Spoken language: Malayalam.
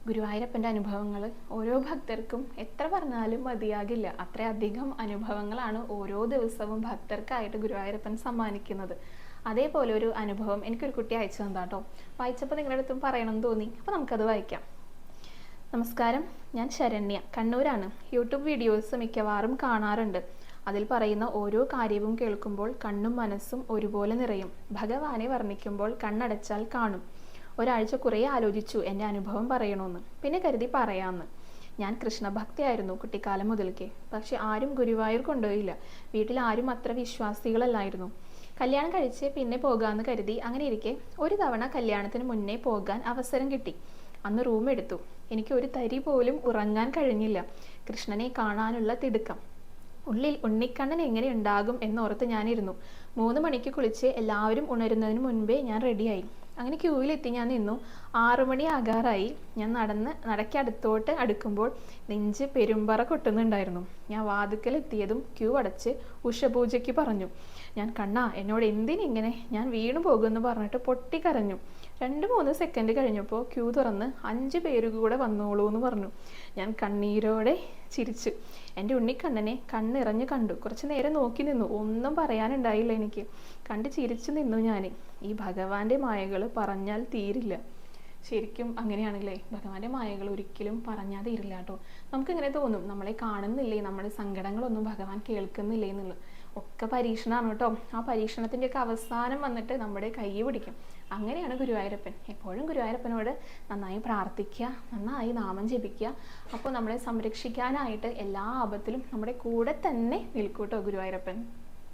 ഗുരുവായൂരപ്പൻ്റെ അനുഭവങ്ങൾ ഓരോ ഭക്തർക്കും എത്ര പറഞ്ഞാലും മതിയാകില്ല. അത്രയധികം അനുഭവങ്ങളാണ് ഓരോ ദിവസവും ഭക്തർക്കായിട്ട് ഗുരുവായൂരപ്പൻ സമ്മാനിക്കുന്നത്. അതേപോലെ ഒരു അനുഭവം എനിക്കൊരു കുട്ടി അയച്ചു തന്നാട്ടോ. വായിച്ചപ്പോൾ നിങ്ങളുടെ അടുത്തും പറയണമെന്ന് തോന്നി. അപ്പോൾ നമുക്കത് വായിക്കാം. നമസ്കാരം, ഞാൻ ശരണ്യ, കണ്ണൂരാണ്. യൂട്യൂബ് വീഡിയോസ് മിക്കവാറും കാണാറുണ്ട്. അതിൽ പറയുന്ന ഓരോ കാര്യവും കേൾക്കുമ്പോൾ കണ്ണും മനസ്സും ഒരുപോലെ നിറയും. ഭഗവാനെ വർണ്ണിക്കുമ്പോൾ കണ്ണടച്ചാൽ കാണും. ഒരാഴ്ച കുറേ ആലോചിച്ചു എൻ്റെ അനുഭവം പറയണമെന്ന്. പിന്നെ കരുതി പറയാമെന്ന്. ഞാൻ കൃഷ്ണഭക്തിയായിരുന്നു കുട്ടിക്കാലം മുതൽക്കേ. പക്ഷെ ആരും ഗുരുവായൂർ കൊണ്ടുപോയില്ല. വീട്ടിൽ ആരും അത്ര വിശ്വാസികളല്ലായിരുന്നു. കല്യാണം കഴിച്ച് പിന്നെ പോകാമെന്ന് കരുതി. അങ്ങനെ ഇരിക്കെ ഒരു തവണ കല്യാണത്തിന് മുന്നേ പോകാൻ അവസരം കിട്ടി. അന്ന് റൂം എടുത്തു. എനിക്ക് ഒരു തരി പോലും ഉറങ്ങാൻ കഴിഞ്ഞില്ല. കൃഷ്ണനെ കാണാനുള്ള തിടുക്കം. ഉള്ളിൽ ഉണ്ണിക്കണ്ണൻ എങ്ങനെ ഉണ്ടാകും എന്നോർത്ത് ഞാനിരുന്നു. 3 മണിക്ക് കുളിച്ച് എല്ലാവരും ഉണരുന്നതിന് മുൻപേ ഞാൻ റെഡിയായി. അങ്ങനെ ക്യൂവിലെത്തി ഞാൻ നിന്നു. 6 മണി ആകാറായി. ഞാൻ നടക്കടുത്തോട്ട് അടുക്കുമ്പോൾ നെഞ്ച് പെരുമ്പറ കൊട്ടുന്നുണ്ടായിരുന്നു. ഞാൻ വാതുക്കലെത്തിയതും ക്യൂ അടച്ച് ഉഷപൂജയ്ക്ക് പറഞ്ഞു. ഞാൻ കണ്ണാ, എന്നോട് എന്തിനിങ്ങനെ, ഞാൻ വീണു പോകുമെന്ന് പറഞ്ഞിട്ട് പൊട്ടിക്കരഞ്ഞു. 2-3 സെക്കൻഡ് കഴിഞ്ഞപ്പോൾ ക്യൂ തുറന്ന് 5 പേര് കൂടെ വന്നോളൂ എന്ന് പറഞ്ഞു. ഞാൻ കണ്ണീരോടെ ചിരിച്ചു. എൻ്റെ ഉണ്ണിക്കണ്ണനെ കണ്ണിറഞ്ഞ് കണ്ടു. കുറച്ച് നേരം നോക്കി നിന്നു. ഒന്നും പറയാനുണ്ടായില്ല എനിക്ക്. കണ്ട് ചിരിച്ചു നിന്നു ഞാൻ. ഈ ഭഗവാന്റെ മായകൾ പറഞ്ഞാൽ തീരില്ല. ശരിക്കും അങ്ങനെയാണല്ലേ, ഭഗവാന്റെ മായകൾ ഒരിക്കലും പറഞ്ഞാൽ തീരില്ല കേട്ടോ. നമുക്കിങ്ങനെ തോന്നും, നമ്മളെ കാണുന്നില്ലേ, നമ്മുടെ സങ്കടങ്ങളൊന്നും ഭഗവാൻ കേൾക്കുന്നില്ലേ എന്നുള്ളത്. ഒക്കെ പരീക്ഷണമാണ് കേട്ടോ. ആ പരീക്ഷണത്തിൻ്റെയൊക്കെ അവസാനം വന്നിട്ട് നമ്മുടെ കൈ പിടിക്കും. അങ്ങനെയാണ് ഗുരുവായൂരപ്പൻ. എപ്പോഴും ഗുരുവായൂരപ്പനോട് നന്നായി പ്രാർത്ഥിക്കുക, നന്നായി നാമം ജപിക്കുക. അപ്പോൾ നമ്മളെ സംരക്ഷിക്കാനായിട്ട് എല്ലാ ആപത്തിലും നമ്മുടെ കൂടെ തന്നെ നിൽക്കൂട്ടോ ഗുരുവായൂരപ്പൻ.